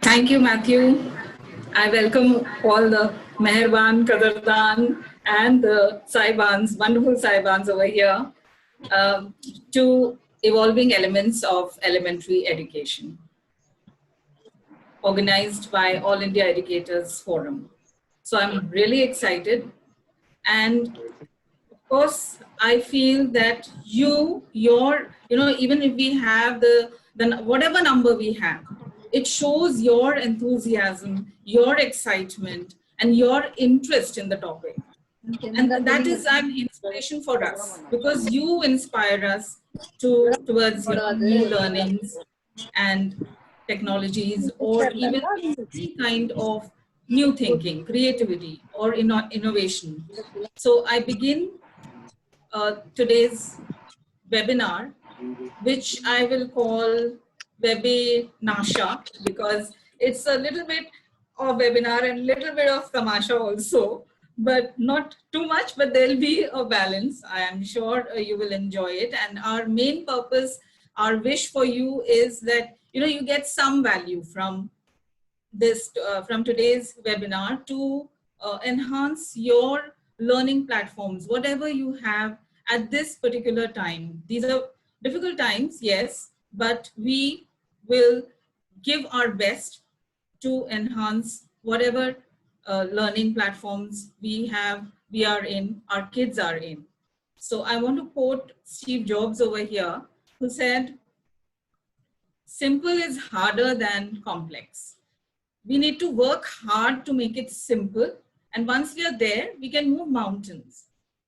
Thank you, Matthew. I welcome all the Meherban, Kadardan, and the Saibans, wonderful Saibans over here, um, to evolving elements of elementary education, organized by All India Educators Forum. So I'm really excited, and of course, I feel that even if we have the whatever number we have, it shows your enthusiasm, your excitement, and your interest in the topic. And that is an inspiration for us because you inspire us towards new learnings and technologies, or even any kind of new thinking, creativity, or innovation. So I begin today's webinar, which I will call Webinasha, because it's a little bit of webinar and little bit of tamasha also, but not too much, but there'll be a balance. I am sure you will enjoy it. And our main purpose, our wish for you is that, you get some value from from today's webinar to enhance your learning platforms, whatever you have at this particular time. These are difficult times, yes, but we will give our best to enhance whatever learning platforms we are in, our kids are in. So I want to quote Steve Jobs over here, who said, "Simple is harder than complex." We need to work hard to make it simple. And once we are there, we can move mountains.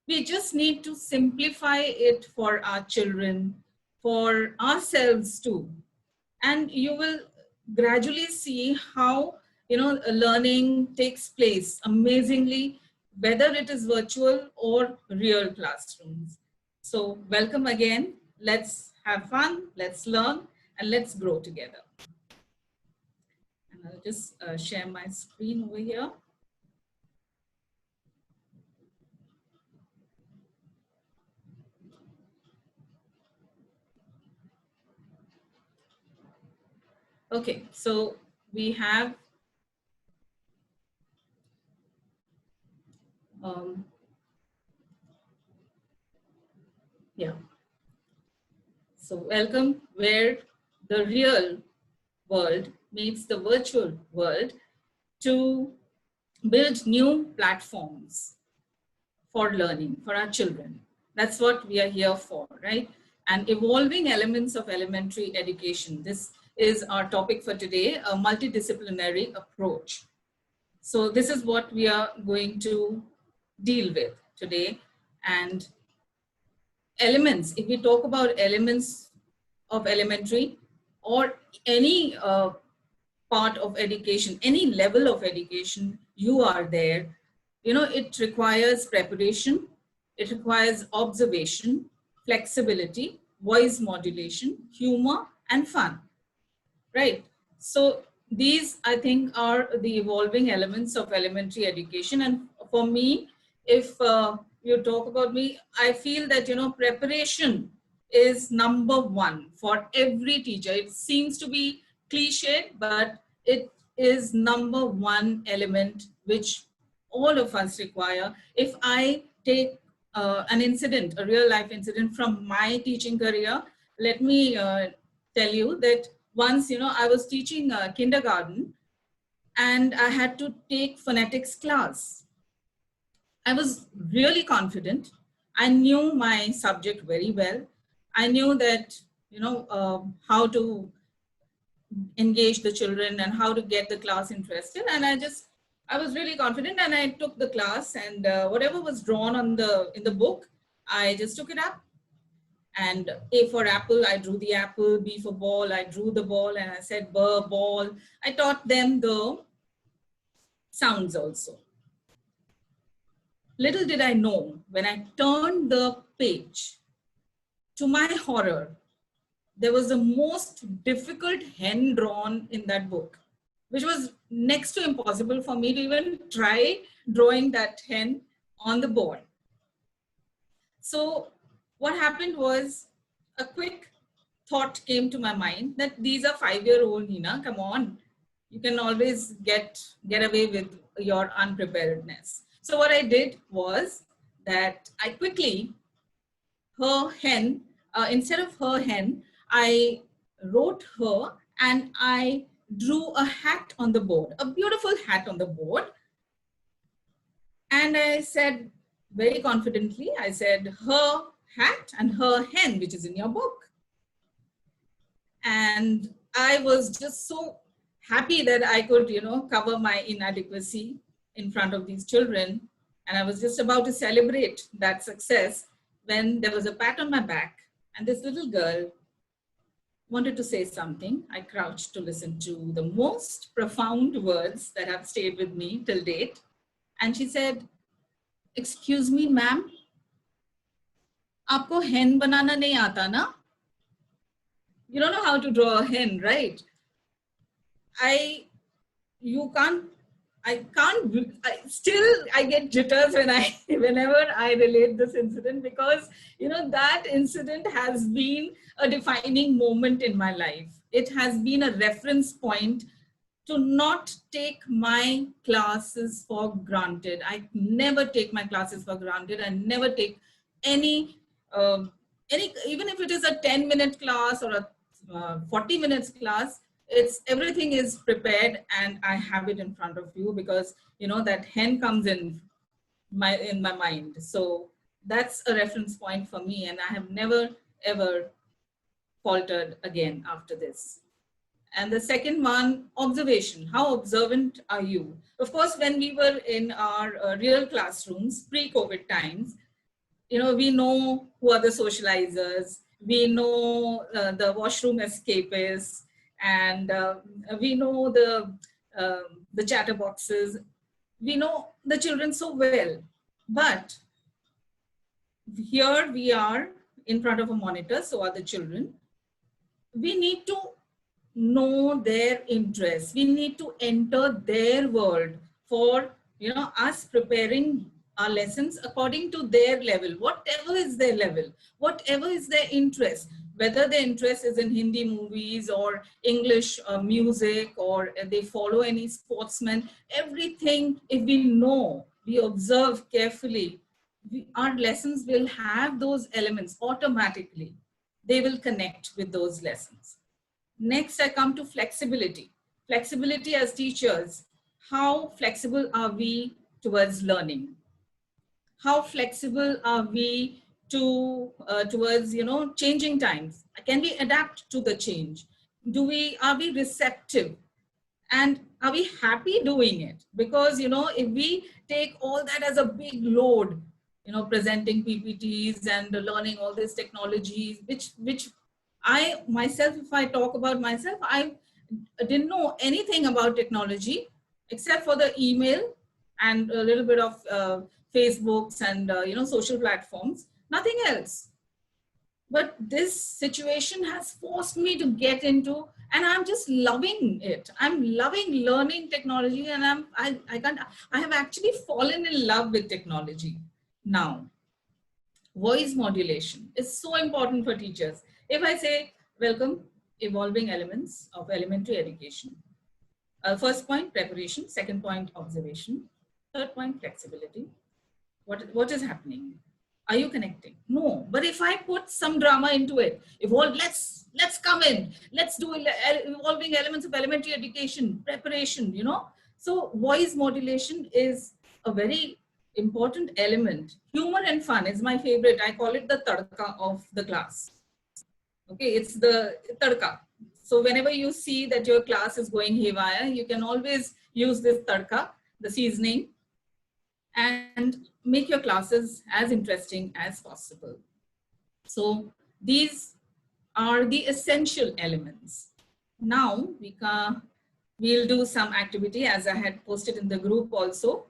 We just need to simplify it for our children, for ourselves too. And you will gradually see how, learning takes place amazingly, whether it is virtual or real classrooms. So welcome again. Let's have fun, let's learn, and let's grow together. And I'll just share my screen over here. Okay, so we have yeah. So welcome, where the real world meets the virtual world, to build new platforms for learning for our children. That's what we are here for, right? And evolving elements of elementary education. This is our topic for today, a multidisciplinary approach. So this is what we are going to deal with today. And elements, if we talk about elements of elementary or any part of education, any level of education you are there, it requires preparation, it requires observation, flexibility, voice modulation, humor, and fun, right? So these, I think, are the evolving elements of elementary education. And for me, if you talk about me, I feel that, preparation is number one for every teacher. It seems to be cliche, but it is number one element which all of us require. If I take an incident, a real life incident from my teaching career, let me tell you that once, I was teaching kindergarten, and I had to take phonetics class. I was really confident. I knew my subject very well. I knew that, how to engage the children and how to get the class interested. And I was really confident, and I took the class, and whatever was drawn in the book, I just took it up. And A for apple, I drew the apple. B for ball, I drew the ball, and I said ball. I taught them the sounds also. Little did I know, when I turned the page, to my horror, there was the most difficult hen drawn in that book, which was next to impossible for me to even try drawing that hen on the board. So what happened was, a quick thought came to my mind that these are 5-year-old, Nina, come on. You can always get away with your unpreparedness. So what I did was that I quickly, her hen, instead of her hen, I wrote her and I drew a hat on the board, a beautiful hat on the board. And I said very confidently, I said, her hat and her hen, which is in your book. And I was just so happy that I could, cover my inadequacy in front of these children. And I was just about to celebrate that success when there was a pat on my back and this little girl wanted to say something. I crouched to listen to the most profound words that have stayed with me till date. And she said, "Excuse me, ma'am, aapko hen banana nahi aata na?" You don't know how to draw a hen, right? I get jitters whenever I relate this incident, because that incident has been a defining moment in my life. It has been a reference point to not take my classes for granted. I never take my classes for granted. I never take any even if it is a 10-minute class or a 40 minutes class, everything is prepared and I have it in front of you, because that hen comes in my mind. So that's a reference point for me, and I have never ever faltered again after this. And the second one, observation. How observant are you? Of course, when we were in our real classrooms, pre-COVID times, we know who are the socializers, we know the washroom escapists, and we know the chatterboxes. We know the children so well. But here we are in front of a monitor, so are the children. We need to know their interests. We need to enter their world for us preparing our lessons according to their level, whatever is their level, whatever is their interest, whether their interest is in Hindi movies or English music, or they follow any sportsman, everything. If we know, we observe carefully, our lessons will have those elements automatically. They will connect with those lessons. Next, I come to flexibility. Flexibility as teachers. How flexible are we towards learning? How flexible are we towards changing times? Can we adapt to the change? Are we receptive? And are we happy doing it? Because if we take all that as a big load, presenting PPTs and learning all these technologies, which I myself, if I talk about myself, I didn't know anything about technology except for the email and a little bit of Facebooks and social platforms, nothing else. But this situation has forced me to get into, and I'm just loving it. I'm loving learning technology, and I have actually fallen in love with technology now. Voice modulation is so important for teachers. If I say, welcome, evolving elements of elementary education. First point, preparation. Second point, observation. Third point, flexibility. What is happening? Are you connecting? No. But if I put some drama into it, let's come in. Let's do evolving elements of elementary education, preparation, So voice modulation is a very important element. Humor and fun is my favorite. I call it the tadka of the class. Okay, it's the tadka. So whenever you see that your class is going haywire, you can always use this tadka, the seasoning, and make your classes as interesting as possible. So these are the essential elements. Now we'll do some activity, as I had posted in the group also.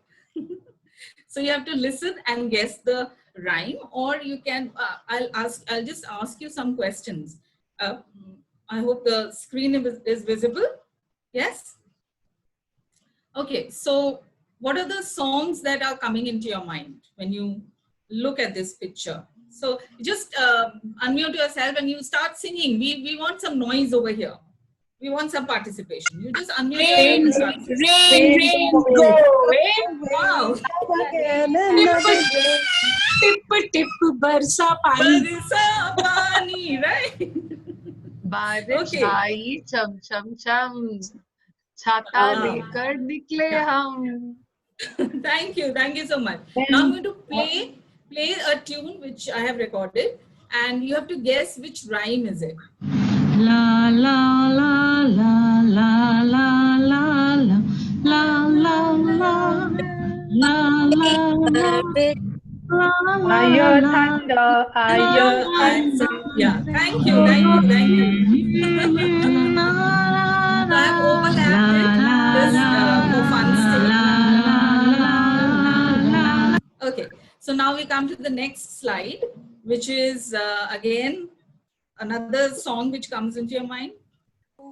So you have to listen and guess the rhyme, or you can, I'll just ask you some questions. I hope the screen is visible. Yes? Okay, so what are the songs that are coming into your mind when you look at this picture? So just unmute yourself and you start singing. We want some noise over here. We want some participation. You just unmute Rain, yourself. rain, rain, go away. Wow. Again another day. Tip, tip, barsa pani. Barsa pani, right? बारिश Okay. आई चम चम चम छाता Ah. लेकर निकले Yeah. हम. Thank you so much. Now I'm going to play a tune which I have recorded, and you have to guess which rhyme is it. La la la la la la la la la la la la la. Ayo thunder, ayo thunder. Yeah, thank you. So I have overlapped it just for fun's sake. Okay, so now we come to the next slide, which is again another song which comes into your mind.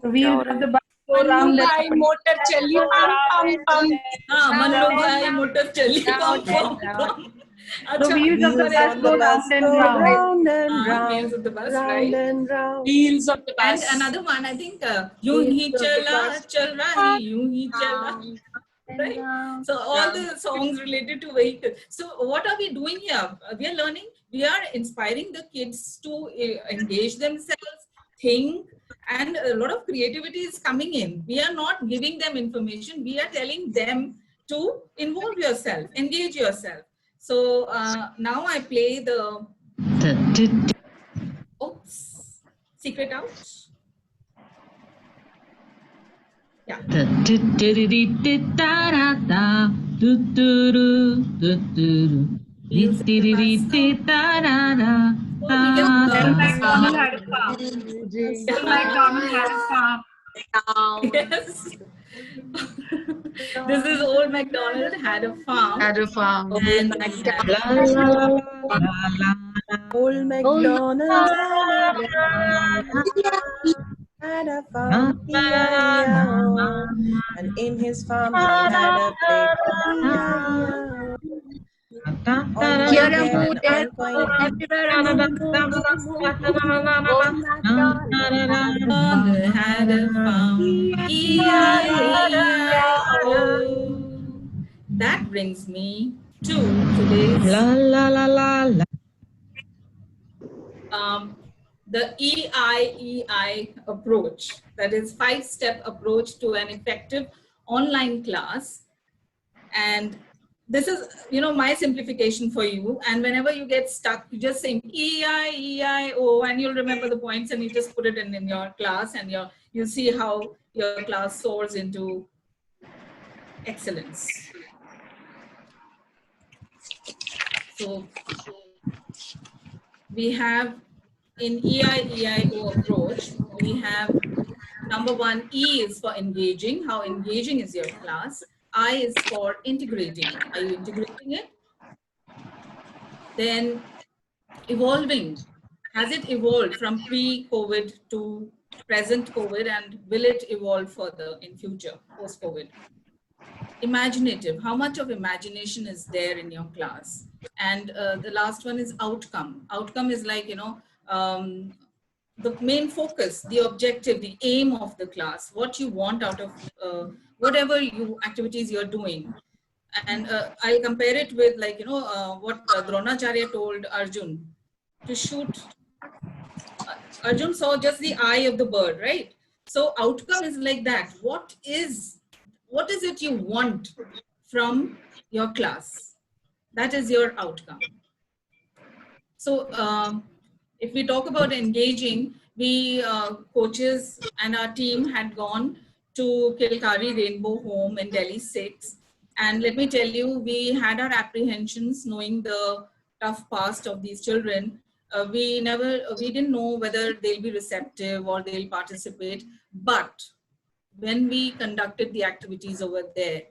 The wheels of the bus go round Bhai and motor chali pam pam pam. Manlo bhai motor chali pam pam pam. the wheels of the bus go round and round. Wheels of the bus, Round right? and round. Wheels of the And bus. another one, I think, Yun hi chala, chal rahi, yun hi chala. Right? So all the songs related to vehicles. So what are we doing here? We are learning, we are inspiring the kids to engage themselves, think, and a lot of creativity is coming in. We are not giving them information. We are telling them to involve yourself, engage yourself. So now I play the oops, secret out. Yeah. McDonald had a farm. McDonald had a farm. Yes. This is old MacDonald had a farm. Had a farm. And Old MacDonald had a farm, E-I-E-I-O. And in his farm he had a pig, E-I-E-I-O. Here a moo, there a moo, everywhere a moo, moo, MacDonald had a farm. E-I-E-I-O. That brings me to today's the EIEI approach, that is 5-step approach to an effective online class. And this is, my simplification for you. And whenever you get stuck, you just sing E-I-E-I-O, and you'll remember the points, and you just put it in your class, and you'll see how your class soars into excellence. So we have in EIEIO approach, we have number 1, E is for engaging. How engaging is your class? I is for integrating. Are you integrating it? Then evolving. Has it evolved from pre-COVID to present COVID, and will it evolve further in future, post-COVID? Imaginative. How much of imagination is there in your class? And the last one is outcome. Outcome is like, the main focus, the objective, the aim of the class, what you want out of whatever activities you're doing. And I'll compare it with what Dronacharya told Arjun to shoot. Arjun saw just the eye of the bird, right? So outcome is like that. What is it you want from your class? That is your outcome. So if we talk about engaging, we coaches and our team had gone to Kilkari Rainbow Home in Delhi 6. And let me tell you, we had our apprehensions knowing the tough past of these children. We didn't know whether they'll be receptive or they'll participate. But when we conducted the activities over there,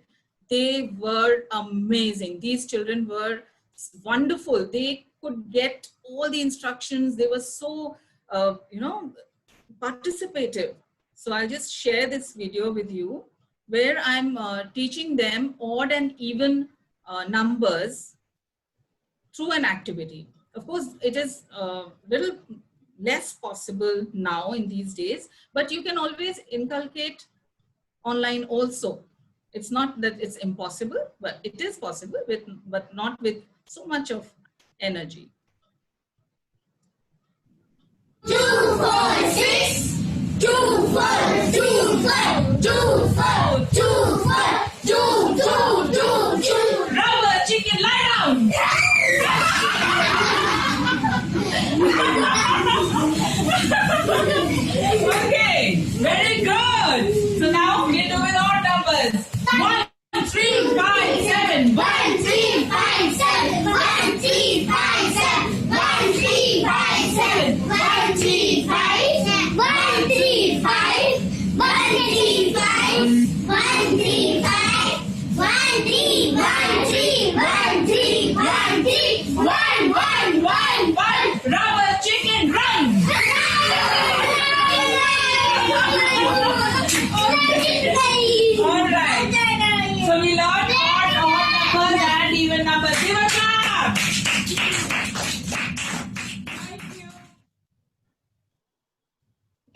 they were amazing. These children were wonderful. They could get all the instructions. They were so, participative. So I'll just share this video with you where I'm teaching them odd and even numbers through an activity. Of course, it is a little less possible now in these days, but you can always inculcate online also. It's not that it's impossible, but it is possible, but not with so much of energy. 2, 4, 6. 2, 4, 2, 4, 2, 4, 2, 4, 2, 2, 2, 2. Rubber chicken, lie down. Okay, very good. So now we do with odd numbers. 1, 3, 5, 7. 1, 3, 5, 7. 1, 3, 5, 7. 1, 3, 5, 7. 1, 3, 5, 7. 1, 3, 5. 1, 3, 5. 1, 3, 5. 1, 3, 1, 3, 1, 3, 1, 3, 1, 1, 1, 1. Rubber chicken, run. All right. So we learned odd numbers and even numbers. Give a clap.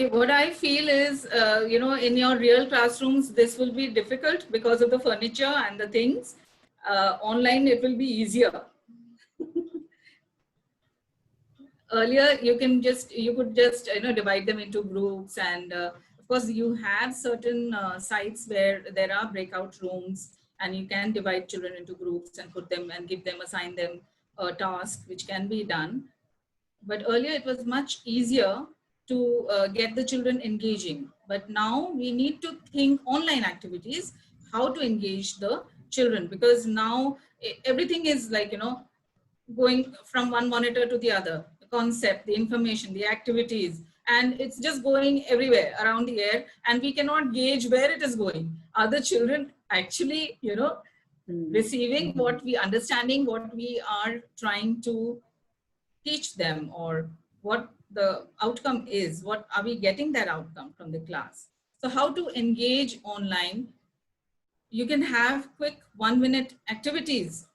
Okay, what I feel is, in your real classrooms, this will be difficult because of the furniture and the things. Online, it will be easier. Earlier, you could just divide them into groups, and of course, you have certain sites where there are breakout rooms, and you can divide children into groups and put them and assign them a task which can be done. But earlier, it was much easier to get the children engaging. But now we need to think online activities, how to engage the children, because now everything is like, going from one monitor to the other, the concept, the information, the activities, and it's just going everywhere around the air, and we cannot gauge where it is going. Are the children actually, receiving understanding what we are trying to teach them, or what the outcome is? What are we getting that outcome from the class? So how to engage online? You can have quick 1-minute activities,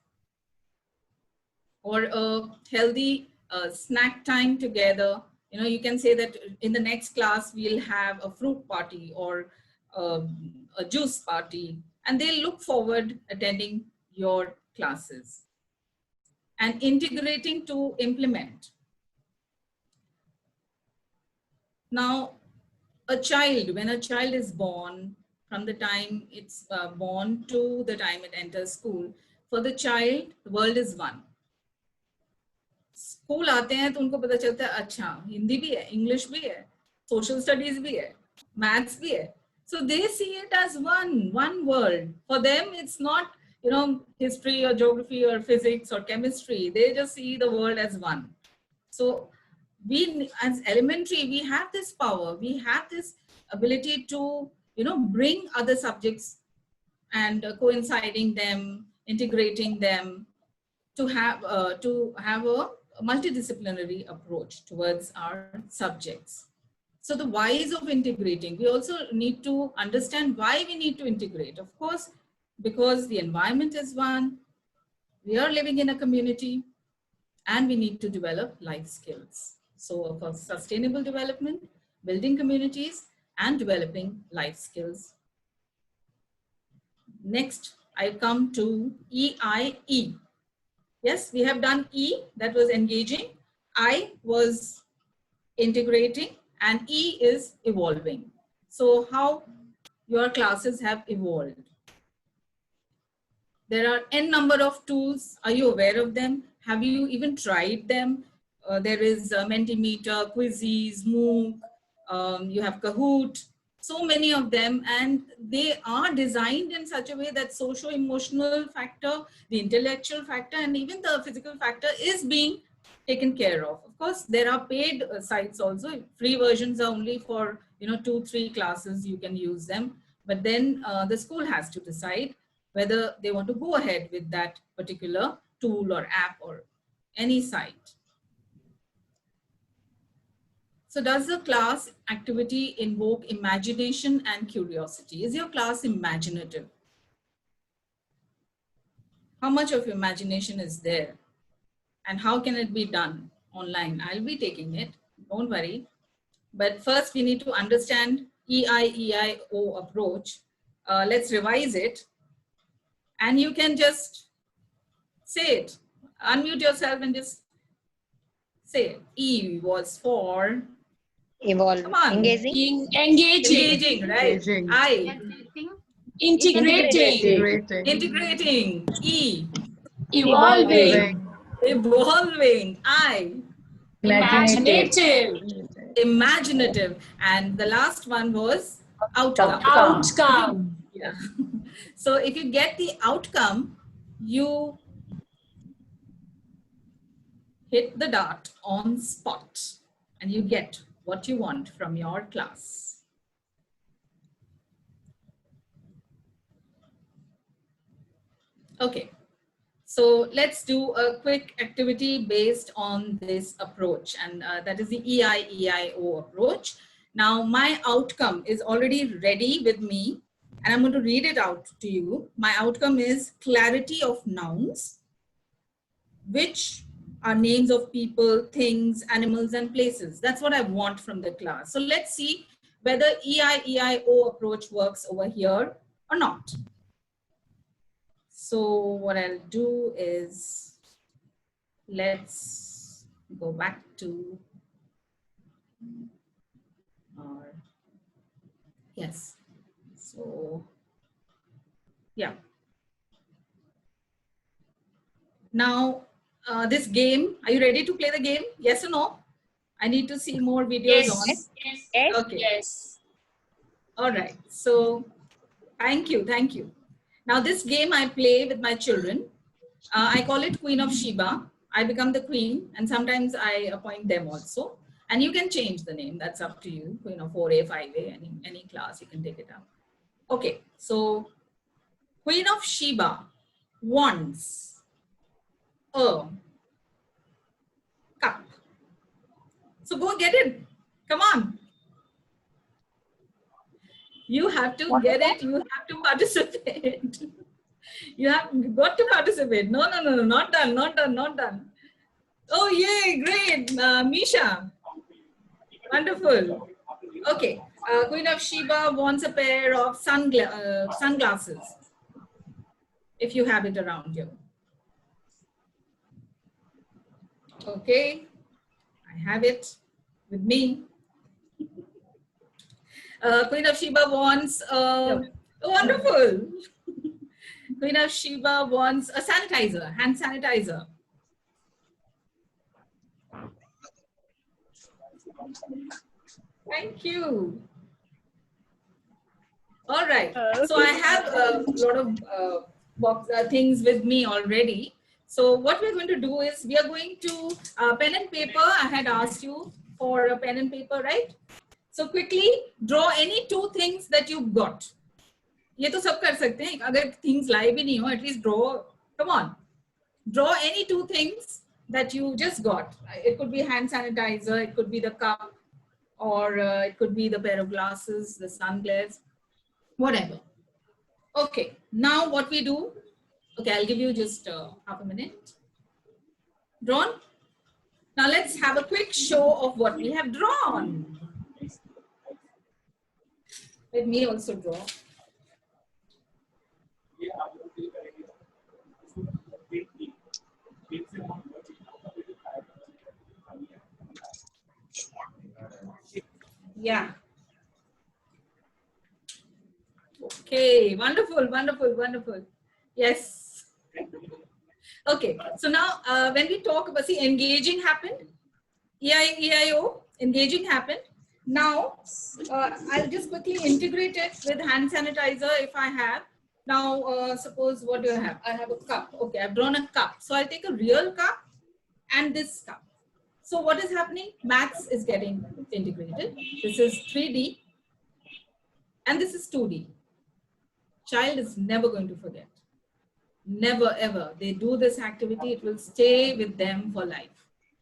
or a healthy snack time together. You can say that in the next class, we'll have a fruit party or a juice party, and they'll look forward attending your classes. And integrating to implement. Now, when a child is born, from the time it's born to the time it enters school, for the child, the world is one. School आते हैं तो उनको पता चलता है, अच्छा हिंदी भी है, इंग्लिश भी है, सोशल स्टडीज भी है, मैथ्स भी है. So they see it as one world. For them, it's not, history or geography or physics or chemistry. They just see the world as one. So we, as elementary, we have this power. We have this ability to, bring other subjects and coinciding them, integrating them, to have a multidisciplinary approach towards our subjects. So the whys of integrating, we also need to understand why we need to integrate. Of course, because the environment is one, we are living in a community, and we need to develop life skills. So for sustainable development, building communities, and developing life skills. Next, I come to EIE. Yes, we have done E, that was engaging. I was integrating, and E is evolving. So how your classes have evolved. There are n number of tools. Are you aware of them? Have you even tried them? There is Mentimeter, Quizzes, MOOC, you have Kahoot, so many of them, and they are designed in such a way that socio-emotional factor, the intellectual factor, and even the physical factor is being taken care of. Of course, there are paid sites also. Free versions are only for 2-3 classes, you can use them. But then the school has to decide whether they want to go ahead with that particular tool or app or any site. So does the class activity invoke imagination and curiosity? Is your class imaginative? How much of imagination is there? And how can it be done online? I'll be taking it. don't worry. But first we need to understand EIEIO approach. Let's revise it. And you can just say it. Unmute yourself and just say it. E was for Evolve. come on. Engaging. Engaging, right? Engaging. I. Integrating. Integrating. E. Evolving. Evolving. I. Imaginative. Imaginative. And the last one was outcome. Outcome. Yeah. So if you get the outcome, you hit the dot on spot and you get what you want from your class. Okay. So let's do a quick activity based on this approach, and that is the EIEIO approach. Now my outcome is already ready with me, and I'm going to read it out to you. My outcome is clarity of nouns, which are names of people, things, animals, and places. That's what I want from the class. So let's see whether EIEIO approach works over here or not. So what I'll do is, let's go back to our, yes. So, yeah. Now, this game, are you ready to play the game? Yes or no? I need to see more videos on. Yes. Okay. Yes. All right. So, thank you. Thank you. Now, this game I play with my children. I call it Queen of Sheba. I become the queen, and sometimes I appoint them also. And you can change the name. That's up to you. Queen of 4A, 5A, any class, you can take it up. Okay. So, Queen of Sheba wants a cup. So, go get it. Come on. You have to get it. You have to participate. You have got to participate. No, not done. Oh, yay, great. Misha. Wonderful. Okay. Queen of Sheba wants a pair of sunglasses. If you have it around you. Okay. I have it with me. Queen of Sheba wants, wonderful. Queen of Sheba wants a sanitizer, hand sanitizer. Thank you. All right. So I have a lot of things with me already. So what we're going to do is we are going to pen and paper. I had asked you for a pen and paper, right? So quickly draw any two things that you got. ये तो सब कर सकते हैं. अगर things लाए भी नहीं हो, at least draw. Come on, draw any two things that you just got. It could be hand sanitizer, it could be the cup, or it could be the pair of glasses, the sunglasses, whatever. Okay, now what we do? Okay, I'll give you just half a minute. Drawn? Now let's have a quick show of what we have drawn. Let me also draw. Yeah. Okay, wonderful. Yes. Okay, so now when we talk about, see, engaging happened. EIEIO, engaging happened. Now, I'll just quickly integrate it with hand sanitizer if I have. Now, suppose what do I have? I have a cup. Okay, I've drawn a cup. So I'll take a real cup and this cup. So what is happening? Maths is getting integrated. This is 3D and this is 2D. Child is never going to forget. Never ever. They do this activity, it will stay with them for life.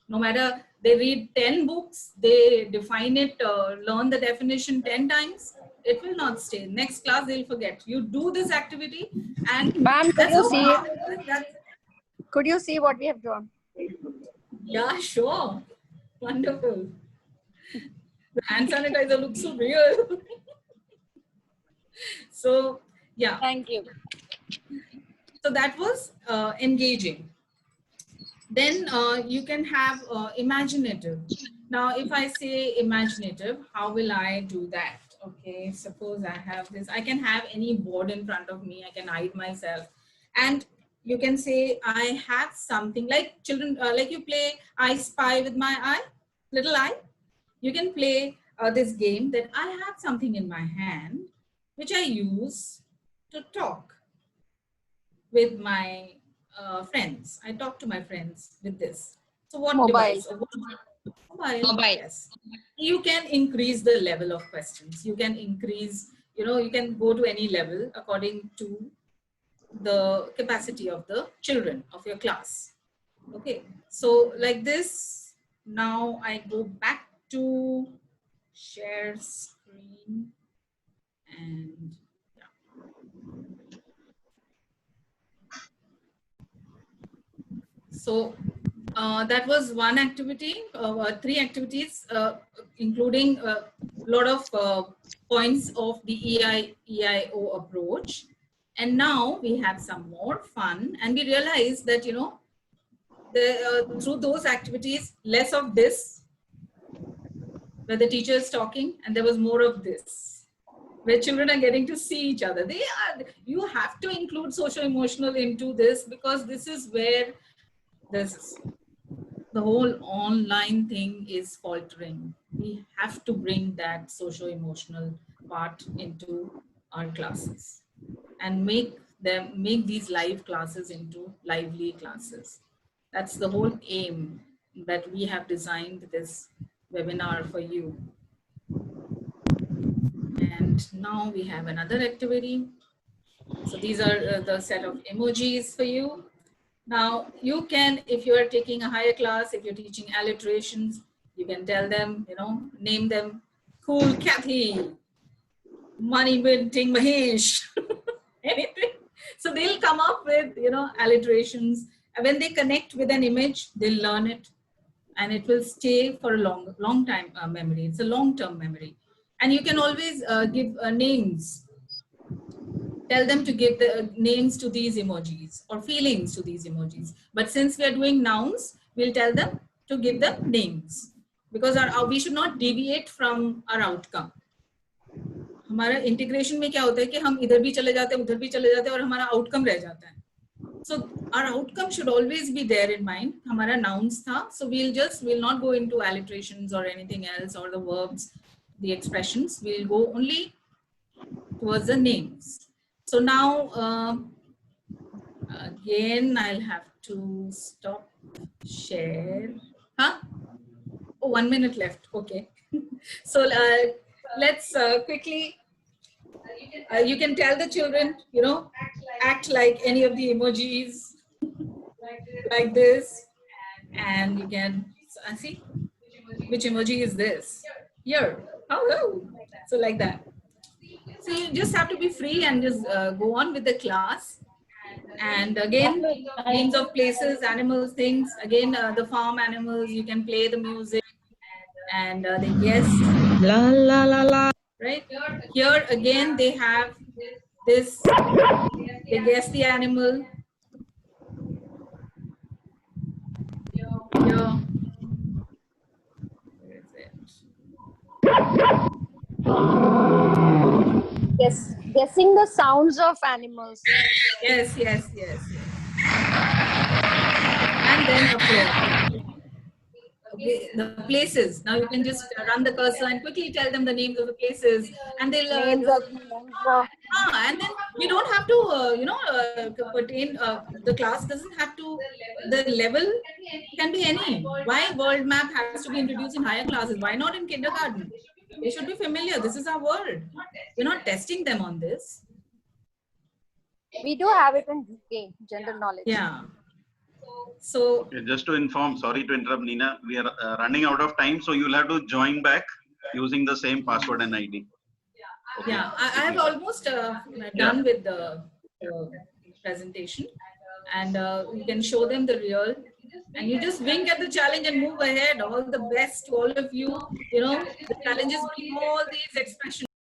No matter they read 10 books, they define it, learn the definition 10 times, it will not stay. Next class, they'll forget. You do this activity and Ma'am, could you see what we have drawn? Yeah, sure. Wonderful. The hand sanitizer looks so real. So yeah, Thank you. so that was engaging. Then you can have imaginative. Now, if I say imaginative, how will I do that? Okay, suppose I have this, I can have any board in front of me, I can hide myself. And you can say, I have something like children, like you play I Spy with my eye, little eye. You can play this game that I have something in my hand, which I use to talk with my friends. I talk to my friends with this. So what Mobile. device? Mobile. Mobile. Yes. You can increase the level of questions. You can increase, you can go to any level according to the capacity of the children of your class. Okay. So like this, now I go back to share screen and so that was one activity, 3 activities, including a lot of points of the EIO approach. And now we have some more fun, and we realize that, through those activities, less of this, where the teacher is talking, and there was more of this, where children are getting to see each other. You have to include social-emotional into this, because this is where the whole online thing is faltering. We have to bring that socio-emotional part into our classes and make these live classes into lively classes. That's the whole aim that we have designed this webinar for you. And now we have another activity. So these are the set of emojis for you. Now you can, if you are taking a higher class, if you're teaching alliterations, you can tell them, name them Cool Kathy, Money Minting Mahesh, anything. So they'll come up with, alliterations. And when they connect with an image, they'll learn it, and it will stay for a long time memory. It's a long-term memory. And you can always give names. Tell them to give the names to these emojis or feelings to these emojis. But since we are doing nouns, we'll tell them to give them names, because we should not deviate from our outcome. हमारा integration में क्या होता है कि हम इधर भी चले जाते हैं, उधर भी चले जाते हैं, और हमारा outcome रह जाता है. So our outcome should always be there in mind. हमारा nouns था, so we'll not go into alliterations or anything else, or the verbs, the expressions. We'll go only towards the names. So now, again, I'll have to stop share. Huh? Oh, 1 minute left. Okay. So let's quickly, you can tell the children, act like any of the emojis, like this. And you can see which emoji is this. Here. Hello. So like that. So you just have to be free and just go on with the class. And again, names of places, animals, things. Again, the farm animals, you can play the music and they guess. La la la la. Right? Here again, they have this, they guess the animal. Here. Where is it? Yes, guessing the sounds of animals. Yes. And then applause. Okay, the places. Now you can just run the cursor and quickly tell them the names of the places, and they'll Names of and then you don't have to pertain, the class doesn't have to, the level can be any. Why world map has to be introduced in higher classes? Why not in kindergarten? They should be familiar. This is our world. We're not testing them on this. we do have it in GK, general knowledge. Yeah. So Okay, just to inform, sorry to interrupt, Nina, we are running out of time, so you'll have to join back using the same password and ID. Okay. yeah, I have almost done with the presentation, and you can show them the real and you just wink at the challenge and move ahead. All the best to all of you. You know, the challenges bring all these expressions.